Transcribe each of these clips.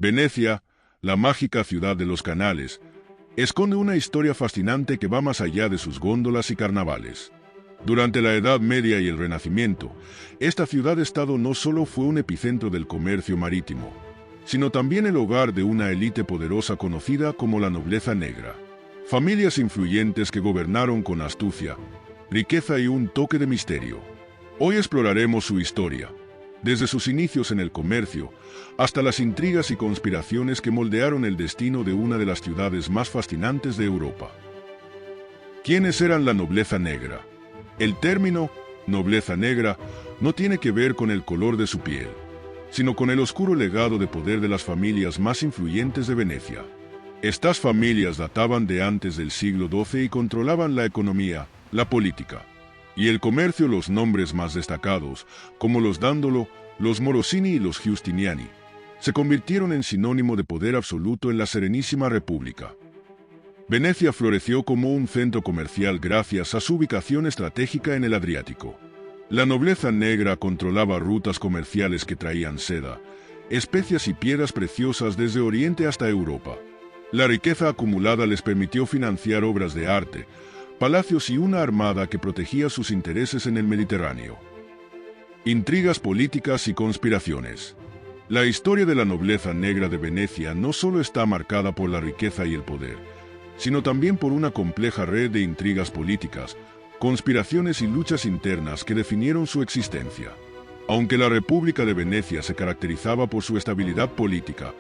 Venecia, la mágica ciudad de los canales, esconde una historia fascinante que va más allá de sus góndolas y carnavales. Durante la Edad Media y el Renacimiento, esta ciudad-estado no solo fue un epicentro del comercio marítimo, sino también el hogar de una élite poderosa conocida como la nobleza negra. Familias influyentes que gobernaron con astucia, riqueza y un toque de misterio. Hoy exploraremos su historia, desde sus inicios en el comercio hasta las intrigas y conspiraciones que moldearon el destino de una de las ciudades más fascinantes de Europa. ¿Quiénes eran la nobleza negra? El término nobleza negra no tiene que ver con el color de su piel, sino con el oscuro legado de poder de las familias más influyentes de Venecia. Estas familias databan de antes del siglo XII y controlaban la economía, la política y el comercio. Los nombres más destacados, como los Dandolo, los Morosini y los Giustiniani, se convirtieron en sinónimo de poder absoluto en la Serenísima República. Venecia floreció como un centro comercial gracias a su ubicación estratégica en el Adriático. La nobleza negra controlaba rutas comerciales que traían seda, especias y piedras preciosas desde Oriente hasta Europa. La riqueza acumulada les permitió financiar obras de arte, palacios y una armada que protegía sus intereses en el Mediterráneo. Intrigas políticas y conspiraciones. La historia de la nobleza negra de Venecia no solo está marcada por la riqueza y el poder, sino también por una compleja red de intrigas políticas, conspiraciones y luchas internas que definieron su existencia. Aunque la República de Venecia se caracterizaba por su estabilidad política,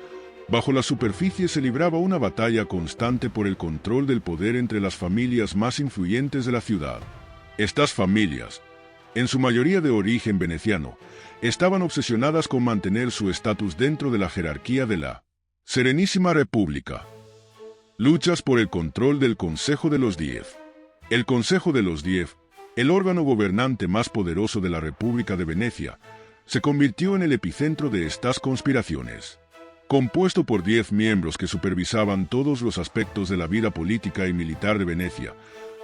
bajo la superficie se libraba una batalla constante por el control del poder entre las familias más influyentes de la ciudad. Estas familias, en su mayoría de origen veneciano, estaban obsesionadas con mantener su estatus dentro de la jerarquía de la Serenísima República. Luchas por el control del Consejo de los Diez. El Consejo de los Diez, el órgano gobernante más poderoso de la República de Venecia, se convirtió en el epicentro de estas conspiraciones. Compuesto por 10 miembros que supervisaban todos los aspectos de la vida política y militar de Venecia,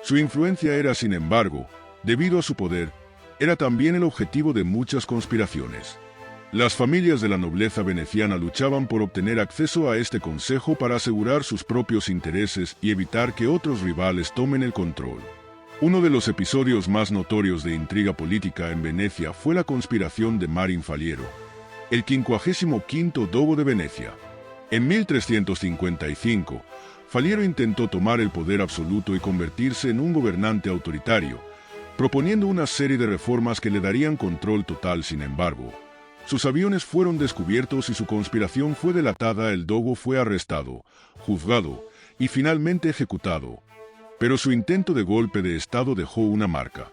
su influencia era, sin embargo, debido a su poder, era también el objetivo de muchas conspiraciones. Las familias de la nobleza veneciana luchaban por obtener acceso a este consejo para asegurar sus propios intereses y evitar que otros rivales tomen el control. Uno de los episodios más notorios de intriga política en Venecia fue la conspiración de Marin Faliero, el 55º dogo de Venecia. En 1355, Faliero intentó tomar el poder absoluto y convertirse en un gobernante autoritario, proponiendo una serie de reformas que le darían control total. Sin embargo, sus aviones fueron descubiertos y su conspiración fue delatada. El dogo fue arrestado, juzgado y finalmente ejecutado. Pero su intento de golpe de Estado dejó una marca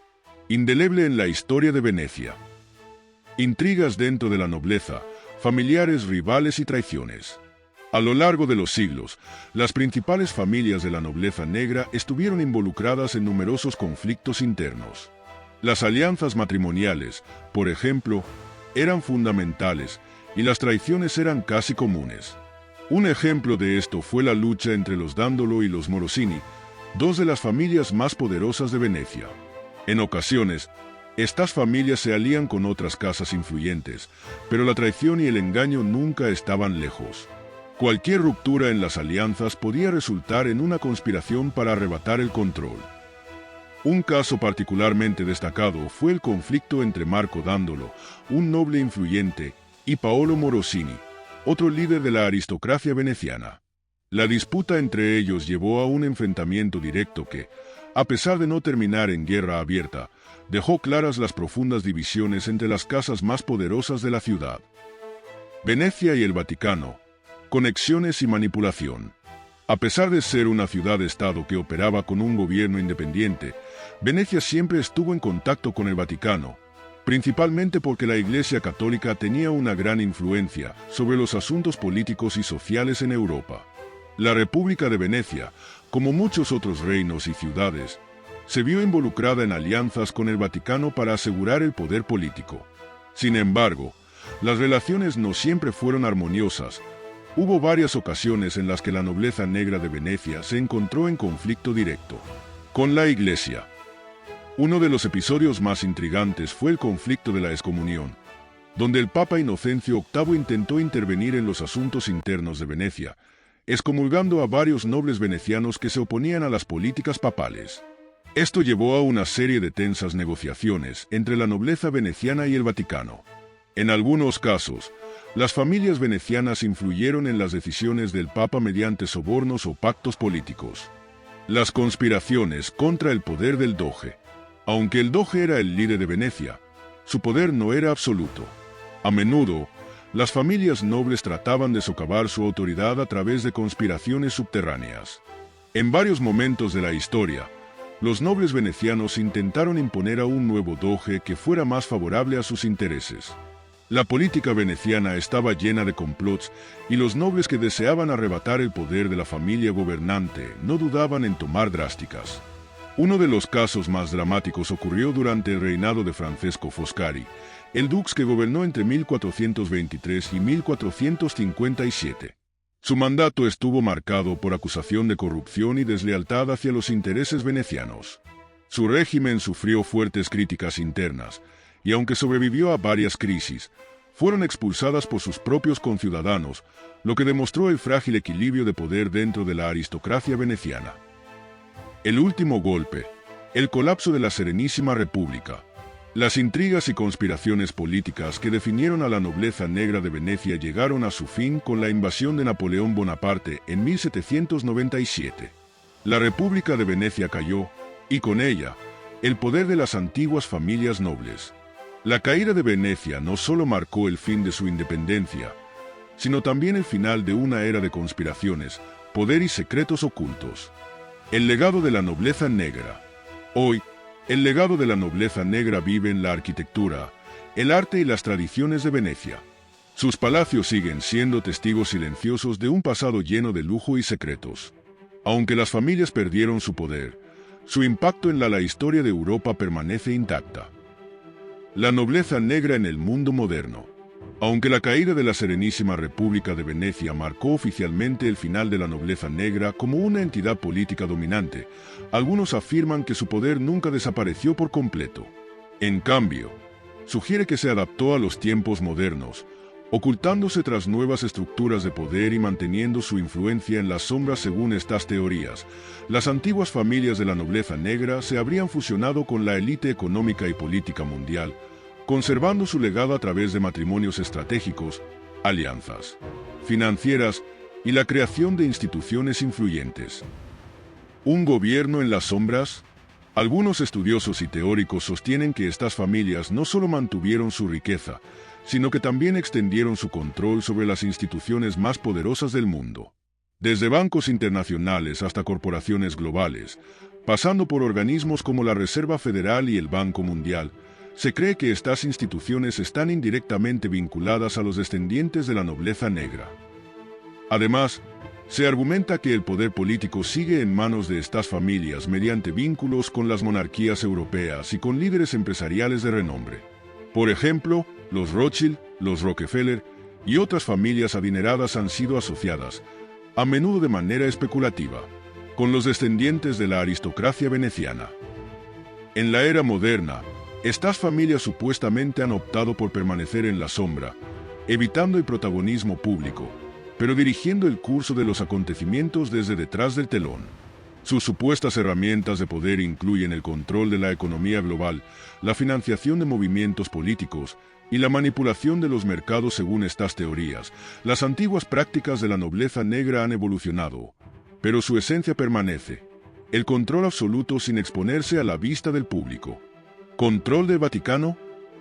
indeleble en la historia de Venecia. Intrigas dentro de la nobleza, familiares, rivales y traiciones. A lo largo de los siglos, las principales familias de la nobleza negra estuvieron involucradas en numerosos conflictos internos. Las alianzas matrimoniales, por ejemplo, eran fundamentales y las traiciones eran casi comunes. Un ejemplo de esto fue la lucha entre los Dandolo y los Morosini, dos de las familias más poderosas de Venecia. En ocasiones, estas familias se alían con otras casas influyentes, pero la traición y el engaño nunca estaban lejos. Cualquier ruptura en las alianzas podía resultar en una conspiración para arrebatar el control. Un caso particularmente destacado fue el conflicto entre Marco Dandolo, un noble influyente, y Paolo Morosini, otro líder de la aristocracia veneciana. La disputa entre ellos llevó a un enfrentamiento directo que, a pesar de no terminar en guerra abierta, dejó claras las profundas divisiones entre las casas más poderosas de la ciudad. Venecia y el Vaticano. Conexiones y manipulación. A pesar de ser una ciudad-estado que operaba con un gobierno independiente, Venecia siempre estuvo en contacto con el Vaticano, principalmente porque la Iglesia Católica tenía una gran influencia sobre los asuntos políticos y sociales en Europa. La República de Venecia, como muchos otros reinos y ciudades, se vio involucrada en alianzas con el Vaticano para asegurar el poder político. Sin embargo, las relaciones no siempre fueron armoniosas. Hubo varias ocasiones en las que la nobleza negra de Venecia se encontró en conflicto directo con la Iglesia. Uno de los episodios más intrigantes fue el conflicto de la excomunión, donde el Papa Inocencio VIII intentó intervenir en los asuntos internos de Venecia, excomulgando a varios nobles venecianos que se oponían a las políticas papales. Esto llevó a una serie de tensas negociaciones entre la nobleza veneciana y el Vaticano. En algunos casos, las familias venecianas influyeron en las decisiones del Papa mediante sobornos o pactos políticos. Las conspiraciones contra el poder del Doge. Aunque el Doge era el líder de Venecia, su poder no era absoluto. A menudo, las familias nobles trataban de socavar su autoridad a través de conspiraciones subterráneas. En varios momentos de la historia, los nobles venecianos intentaron imponer a un nuevo doge que fuera más favorable a sus intereses. La política veneciana estaba llena de complots y los nobles que deseaban arrebatar el poder de la familia gobernante no dudaban en tomar drásticas. Uno de los casos más dramáticos ocurrió durante el reinado de Francesco Foscari, el dux que gobernó entre 1423 y 1457. Su mandato estuvo marcado por acusación de corrupción y deslealtad hacia los intereses venecianos. Su régimen sufrió fuertes críticas internas, y aunque sobrevivió a varias crisis, fueron expulsadas por sus propios conciudadanos, lo que demostró el frágil equilibrio de poder dentro de la aristocracia veneciana. El último golpe, el colapso de la Serenísima República. Las intrigas y conspiraciones políticas que definieron a la nobleza negra de Venecia llegaron a su fin con la invasión de Napoleón Bonaparte en 1797. La República de Venecia cayó, y con ella, el poder de las antiguas familias nobles. La caída de Venecia no solo marcó el fin de su independencia, sino también el final de una era de conspiraciones, poder y secretos ocultos. El legado de la nobleza negra. Hoy, el legado de la nobleza negra vive en la arquitectura, el arte y las tradiciones de Venecia. Sus palacios siguen siendo testigos silenciosos de un pasado lleno de lujo y secretos. Aunque las familias perdieron su poder, su impacto en la historia de Europa permanece intacta. La nobleza negra en el mundo moderno. Aunque la caída de la Serenísima República de Venecia marcó oficialmente el final de la nobleza negra como una entidad política dominante, algunos afirman que su poder nunca desapareció por completo. En cambio, sugiere que se adaptó a los tiempos modernos, ocultándose tras nuevas estructuras de poder y manteniendo su influencia en las sombras. Según estas teorías, las antiguas familias de la nobleza negra se habrían fusionado con la élite económica y política mundial, conservando su legado a través de matrimonios estratégicos, alianzas financieras y la creación de instituciones influyentes. ¿Un gobierno en las sombras? Algunos estudiosos y teóricos sostienen que estas familias no solo mantuvieron su riqueza, sino que también extendieron su control sobre las instituciones más poderosas del mundo. Desde bancos internacionales hasta corporaciones globales, pasando por organismos como la Reserva Federal y el Banco Mundial, se cree que estas instituciones están indirectamente vinculadas a los descendientes de la nobleza negra. Además, se argumenta que el poder político sigue en manos de estas familias mediante vínculos con las monarquías europeas y con líderes empresariales de renombre. Por ejemplo, los Rothschild, los Rockefeller y otras familias adineradas han sido asociadas, a menudo de manera especulativa, con los descendientes de la aristocracia veneciana. En la era moderna, estas familias supuestamente han optado por permanecer en la sombra, evitando el protagonismo público, pero dirigiendo el curso de los acontecimientos desde detrás del telón. Sus supuestas herramientas de poder incluyen el control de la economía global, la financiación de movimientos políticos y la manipulación de los mercados. Según estas teorías, las antiguas prácticas de la nobleza negra han evolucionado, pero su esencia permanece: el control absoluto sin exponerse a la vista del público. ¿Control del Vaticano?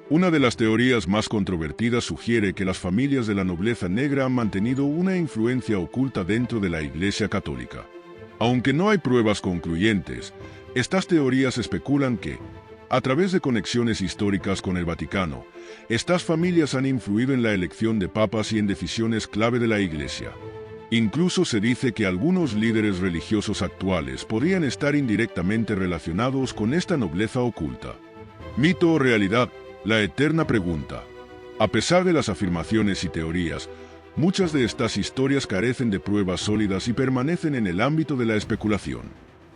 Una de las teorías más controvertidas sugiere que las familias de la nobleza negra han mantenido una influencia oculta dentro de la Iglesia Católica. Aunque no hay pruebas concluyentes, estas teorías especulan que, a través de conexiones históricas con el Vaticano, estas familias han influido en la elección de papas y en decisiones clave de la Iglesia. Incluso se dice que algunos líderes religiosos actuales podrían estar indirectamente relacionados con esta nobleza oculta. ¿Mito o realidad? La eterna pregunta. A pesar de las afirmaciones y teorías, muchas de estas historias carecen de pruebas sólidas y permanecen en el ámbito de la especulación.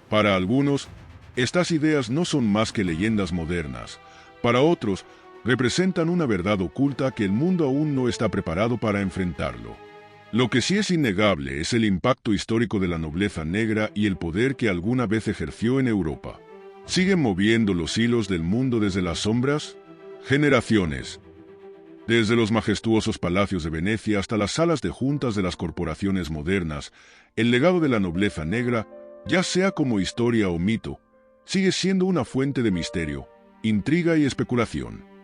Para algunos, estas ideas no son más que leyendas modernas. Para otros, representan una verdad oculta que el mundo aún no está preparado para enfrentarlo. Lo que sí es innegable es el impacto histórico de la nobleza negra y el poder que alguna vez ejerció en Europa. ¿Siguen moviendo los hilos del mundo desde las sombras? Generaciones. Desde los majestuosos palacios de Venecia hasta las salas de juntas de las corporaciones modernas, el legado de la nobleza negra, ya sea como historia o mito, sigue siendo una fuente de misterio, intriga y especulación.